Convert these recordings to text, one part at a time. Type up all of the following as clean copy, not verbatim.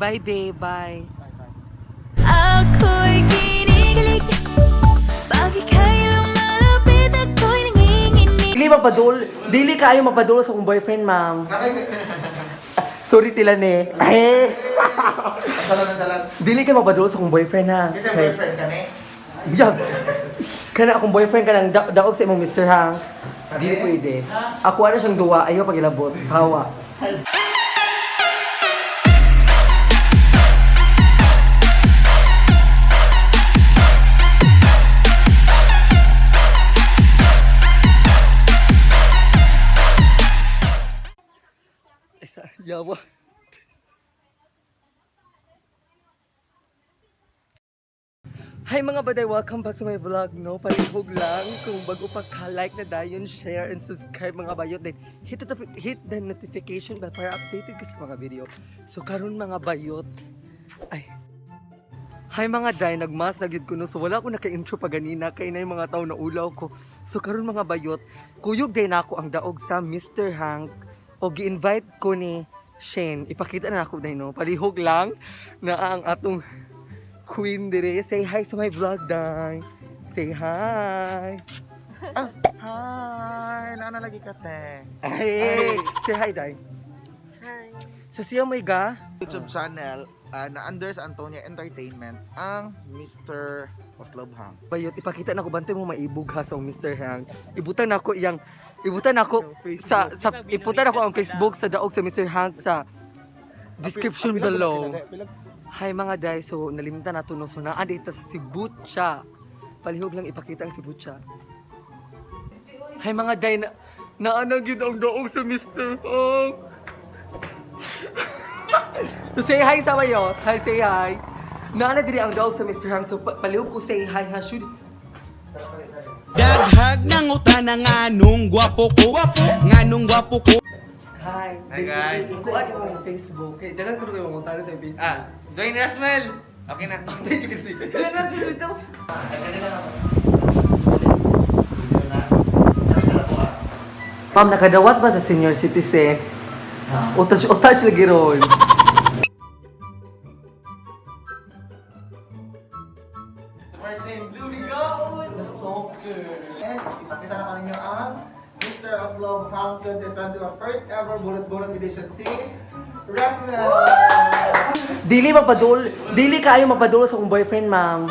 Bye, babe. Bye. Ako'y kinikilig. Bakit kayo malapit ako'y nanginginig. Dili kayo mapadul sa kong boyfriend, ma'am. Sorry tila ni. Salat. Dili kayo mapadul sa kong boyfriend, ha. Kasi boyfriend ka ni? Yag. Kana akong boyfriend ka ng daog sa imong Mr. Hang. Dili pwede. Ako ano siyang duwa, ayaw pagilabot. Hawa. Isa, yawa. Hi mga baday, welcome back sa my vlog, no? Palihog lang, kung bago pa ka-like na dayon, share and subscribe mga bayot. Then hit the notification bell para updated ka sa mga video. So karon mga bayot, ay, hi mga day, nagmas na gyud ko no. So wala ko naka-intro pa ganina, kay na yung mga tao na ulaw ko. So karon mga bayot, kuyog day na ako ang daog sa Mr. Hank. O gi-invite ko ni Shane. Ipakita na ako day no. Palihog lang na ang atong Queen dire. Say hi sa my vlog, Day. Say hi. Hi! Naana lagi ka, te? Ay, say hi, Day. Hi. So siya may ga? YouTube channel na under sa Antonia Entertainment ang MR.OSLOB HUNK. Bayot, ipakita na ko bantay mo maibog ha sa Mr. Hank. Ibutan ako ang Facebook sa daog sa Mr. Hank sa description below. Hi mga day, so nalimtan nato no, so naa dito sa Sibutya. Palihog lang ipakita ang Sibutya. Hi mga day, naa gyud ang daog sa Mr. Hank. So say hi sa mayo. Hi, say hi. Naa na diri ang daog sa Mr. Hank, so palihog ko say hi ha. Should Daghag ng utana nganong gwapo ko. Nganong gwapo ko. hi. Hi, guys. Kuan mo ang Facebook. Kay dagan ko kayo mga talo sa Facebook. Join Rasmel! Okay na. Tayo juga sih. Kailan na ito? Ma'am, nakadawat ba sa senior citizen? Utach lagi ron. Yes, ipakita na kanyo ang MR.OSLOB HUNK 2021 first ever bulot-bulot edition si Rasmel! Dili kayo mapadul sa kong boyfriend, ma'am.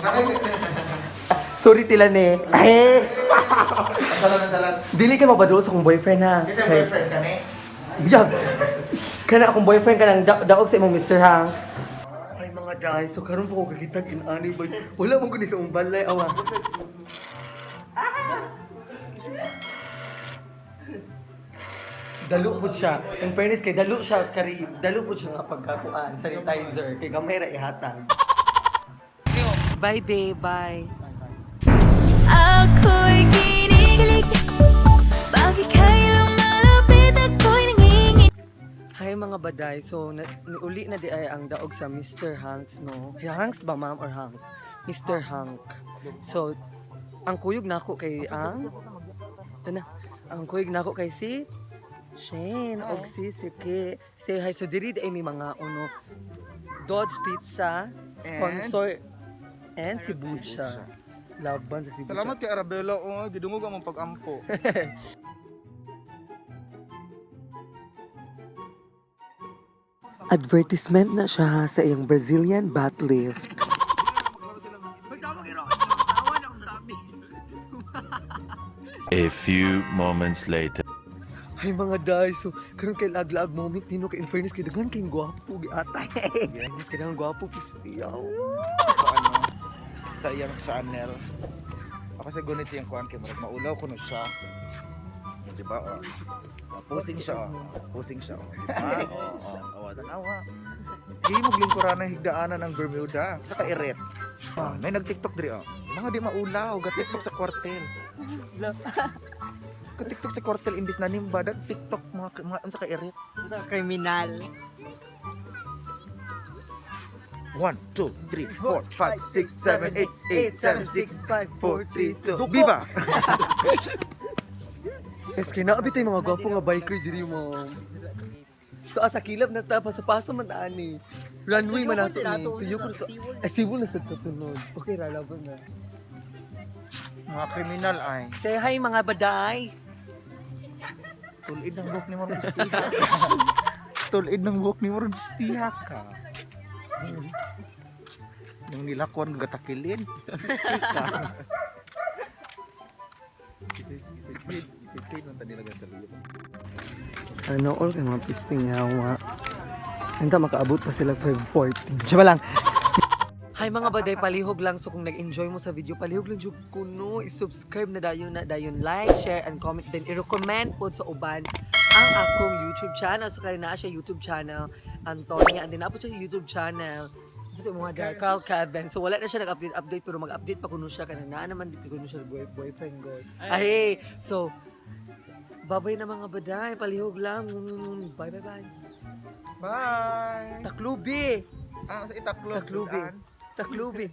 Sorry tila ni. Salat. Dili kayo mapadul sa kong boyfriend, ha. Kasi boyfriend ka ni? Yag. Kana akong boyfriend ka ng daog sa imong Mr. Hang. Ay mga day, so karon po ko kakitag in-ani ba? Wala mo guni sa imong balay, awa. Dalo po siya. In fairness kay dalo po siya nga pagkakuan, sanitizer kay gamay ra ihatag. Bye babe, bye. Ako'y kinikilig. Bakit kayo malapit ako'y nanginginig. Hi mga baday, so niuli na di ay ang daog sa Mr. Hanks, no? Hanks ba ma'am or Hank? Mr. Hank. So, ang kuyog nako kay ang kuyog nako kay si Shane og si Siki. Say hi. So diri ay may mga Dodge Pizza sponsor and si Bucha. Laban sa si Bucha. Salamat kay Arabella, gidungog ang mong pag-ampo. Advertisement na siya sa iyang Brazilian butt lift. A few moments later. Ay mga day, so karon kay lag-lag moment nino kay in fairness kay daghan kay gwapo gi atay. Yes, kay daghan gwapo pistiyaw. Sa iyang channel. Ako sa gunit siyang kuan kay maulaw ko no siya. Di ba? Posing siya. Diba? Awa tanawa. Di mo glingkuran ng higdaanan ng Bermuda sa kairet. May nag-TikTok diri Mga di maulaw, ga-TikTok sa kwartel. Ka-TikTok sa kwartel imbis na nimba, TikTok mga sa kairet. Kriminal. 1, 2, 3, 4, 5, 6, 7, 8, 8, 7, 6, 5, 4, 3, 2, Viva! Yes, kay naabit ay mga gwapo nga biker diri mo. So asa kilab na ta paso man ani. Runway man nato ni. Tuyo ko to. Ay sibol na sa tutunod. Okay ra laban na. Mga kriminal ay. Say hi mga baday. Tulid ng buhok ni mo bistiha. Tulid ng buhok ni mo bistiha ka. Yung nilakon gatakilin. Isip man tadi laga sa liyo. Ano all kay mga pisting yawa. Hangga makaabot pa sila 5:40. Diba lang? Hi mga baday, palihog lang. So kung nag-enjoy mo sa video, palihog lang jud kuno. I-subscribe na dayon like, share, and comment. Then i-recommend po sa uban ang akong YouTube channel. So kaya na siya YouTube channel, Antonia. And then na po siya sa YouTube channel. So mga dar, Carl Kevin. So wala na siya nag-update pero mag-update pa kuno siya. Kanina naman di kuno siya boyfriend ko. Ay, so babay na mga baday, palihog lang. Bye. Bye. Taklubi! Ah, sa itaklo. Taklubi.